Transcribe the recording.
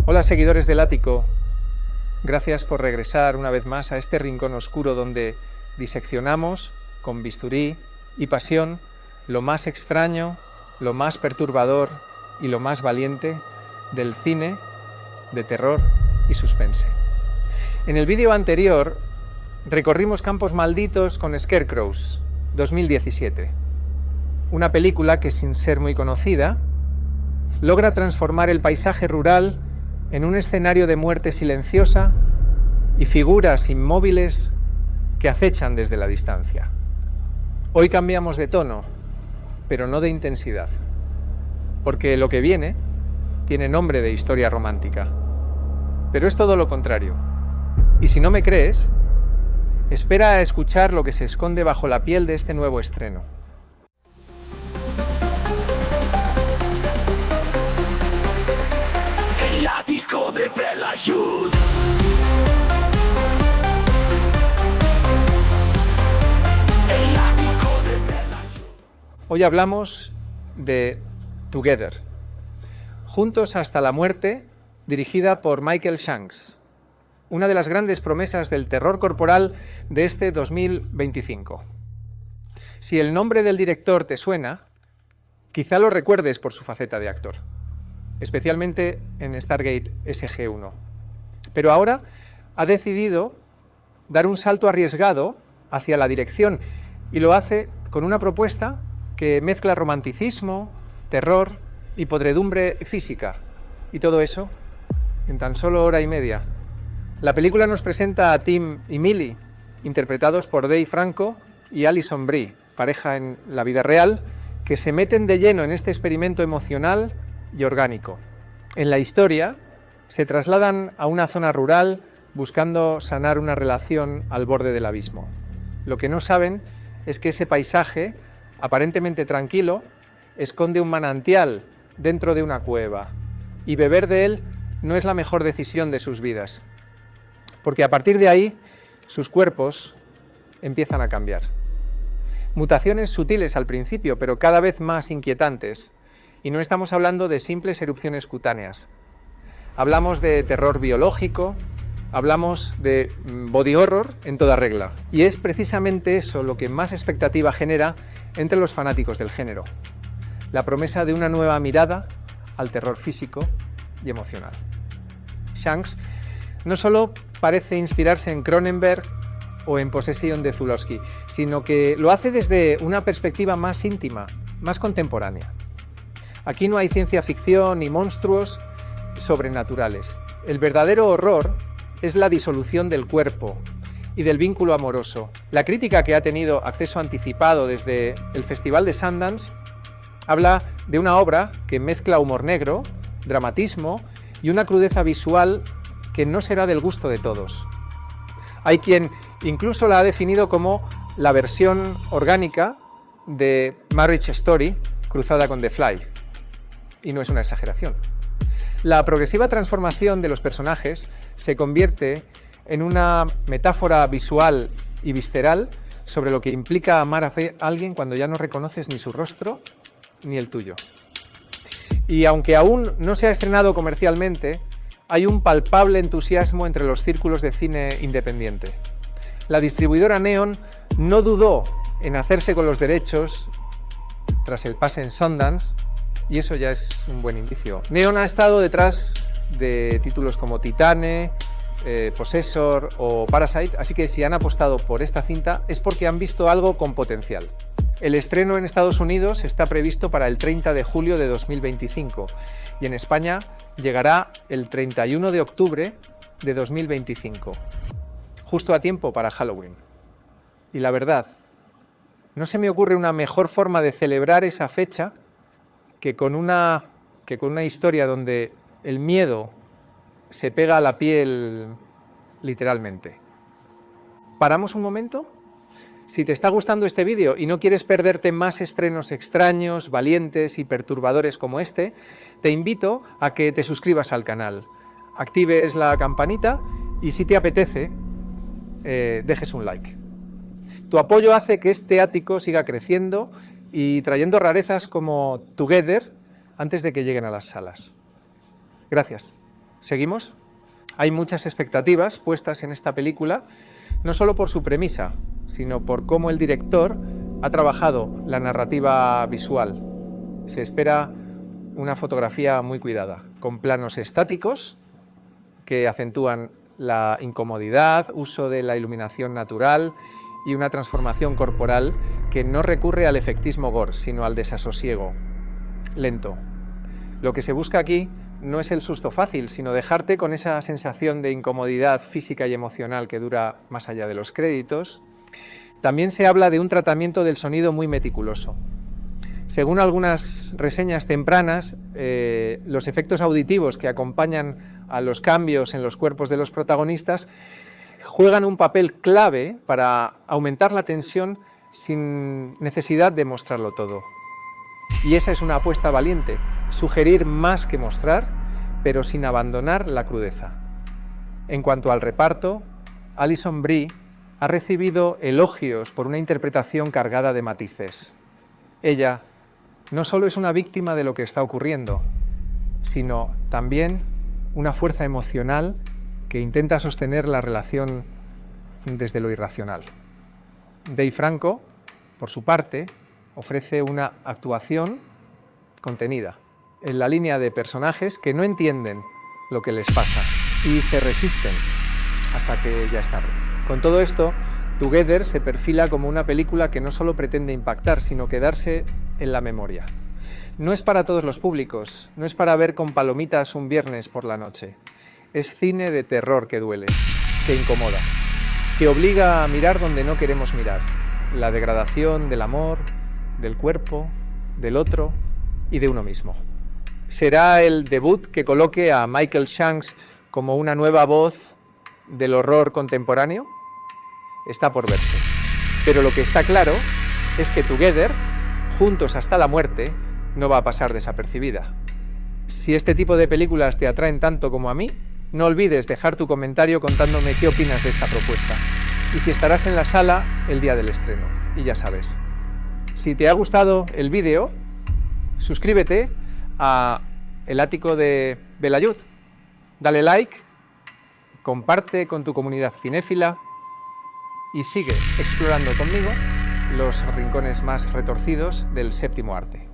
Hola seguidores del Ático, gracias por regresar una vez más a este rincón oscuro donde diseccionamos con bisturí y pasión lo más extraño, lo más perturbador y lo más valiente del cine de terror y suspense. En el vídeo anterior recorrimos Campos Malditos con Scarecrows, 2017, una película que, sin ser muy conocida, logra transformar el paisaje rural en un escenario de muerte silenciosa y figuras inmóviles que acechan desde la distancia. Hoy cambiamos de tono, pero no de intensidad, porque lo que viene tiene nombre de historia romántica. Pero es todo lo contrario. Y si no me crees, espera a escuchar lo que se esconde bajo la piel de este nuevo estreno. El Ático de Pelayud. El Ático de Pelayud. Hoy hablamos de Together, Juntos hasta la muerte, dirigida por Michael Shanks, una de las grandes promesas del terror corporal de este 2025. Si el nombre del director te suena, quizá lo recuerdes por su faceta de actor, especialmente en Stargate SG-1. Pero ahora ha decidido dar un salto arriesgado hacia la dirección y lo hace con una propuesta que mezcla romanticismo, terror y podredumbre física. Y todo eso en tan solo hora y media. La película nos presenta a Tim y Millie, interpretados por Dave Franco y Alison Brie, pareja en la vida real, que se meten de lleno en este experimento emocional y orgánico. En la historia se trasladan a una zona rural buscando sanar una relación al borde del abismo. Lo que no saben es que ese paisaje, aparentemente tranquilo, esconde un manantial dentro de una cueva, y beber de él no es la mejor decisión de sus vidas, porque a partir de ahí sus cuerpos empiezan a cambiar. Mutaciones sutiles al principio, pero cada vez más inquietantes. Y no estamos hablando de simples erupciones cutáneas. Hablamos de terror biológico, hablamos de body horror en toda regla. Y es precisamente eso lo que más expectativa genera entre los fanáticos del género. La promesa de una nueva mirada al terror físico y emocional. Shanks no solo parece inspirarse en Cronenberg o en Possession de Zulawski, sino que lo hace desde una perspectiva más íntima, más contemporánea. Aquí no hay ciencia ficción ni monstruos sobrenaturales. El verdadero horror es la disolución del cuerpo y del vínculo amoroso. La crítica que ha tenido acceso anticipado desde el Festival de Sundance habla de una obra que mezcla humor negro, dramatismo y una crudeza visual que no será del gusto de todos. Hay quien incluso la ha definido como la versión orgánica de Marriage Story cruzada con The Fly. Y no es una exageración. La progresiva transformación de los personajes se convierte en una metáfora visual y visceral sobre lo que implica amar a alguien cuando ya no reconoces ni su rostro ni el tuyo. Y aunque aún no se ha estrenado comercialmente, hay un palpable entusiasmo entre los círculos de cine independiente. La distribuidora Neon no dudó en hacerse con los derechos tras el pase en Sundance, y eso ya es un buen indicio. Neon ha estado detrás de títulos como Titane, Possessor o Parasite, así que si han apostado por esta cinta es porque han visto algo con potencial. El estreno en Estados Unidos está previsto para el 30 de julio de 2025 y en España llegará el 31 de octubre de 2025, justo a tiempo para Halloween. Y la verdad, no se me ocurre una mejor forma de celebrar esa fecha que con una historia donde el miedo se pega a la piel literalmente. ¿Paramos un momento? Si te está gustando este vídeo y no quieres perderte más estrenos extraños, valientes y perturbadores como este, te invito a que te suscribas al canal, actives la campanita y si te apetece, dejes un like. Tu apoyo hace que este ático siga creciendo y trayendo rarezas como Together antes de que lleguen a las salas. Gracias. ¿Seguimos? Hay muchas expectativas puestas en esta película, no solo por su premisa, sino por cómo el director ha trabajado la narrativa visual. Se espera una fotografía muy cuidada, con planos estáticos que acentúan la incomodidad, uso de la iluminación natural y una transformación corporal que no recurre al efectismo gore, sino al desasosiego lento. Lo que se busca aquí no es el susto fácil, sino dejarte con esa sensación de incomodidad física y emocional que dura más allá de los créditos. También se habla de un tratamiento del sonido muy meticuloso. Según algunas reseñas tempranas, los efectos auditivos que acompañan a los cambios en los cuerpos de los protagonistas juegan un papel clave para aumentar la tensión sin necesidad de mostrarlo todo. Y esa es una apuesta valiente, sugerir más que mostrar, pero sin abandonar la crudeza. En cuanto al reparto, Alison Brie ha recibido elogios por una interpretación cargada de matices. Ella no solo es una víctima de lo que está ocurriendo, sino también una fuerza emocional que intenta sostener la relación desde lo irracional. Dave Franco, por su parte, ofrece una actuación contenida, en la línea de personajes que no entienden lo que les pasa y se resisten hasta que ya es tarde. Con todo esto, Together se perfila como una película que no solo pretende impactar, sino quedarse en la memoria. No es para todos los públicos, no es para ver con palomitas un viernes por la noche. Es cine de terror que duele, que incomoda, que obliga a mirar donde no queremos mirar. La degradación del amor, del cuerpo, del otro y de uno mismo. ¿Será el debut que coloque a Michael Shanks como una nueva voz del horror contemporáneo? Está por verse. Pero lo que está claro es que Together, juntos hasta la muerte, no va a pasar desapercibida. Si este tipo de películas te atraen tanto como a mí, no olvides dejar tu comentario contándome qué opinas de esta propuesta y si estarás en la sala el día del estreno. Y ya sabes, si te ha gustado el vídeo, suscríbete a El Ático de Belayud, dale like, comparte con tu comunidad cinéfila y sigue explorando conmigo los rincones más retorcidos del séptimo arte.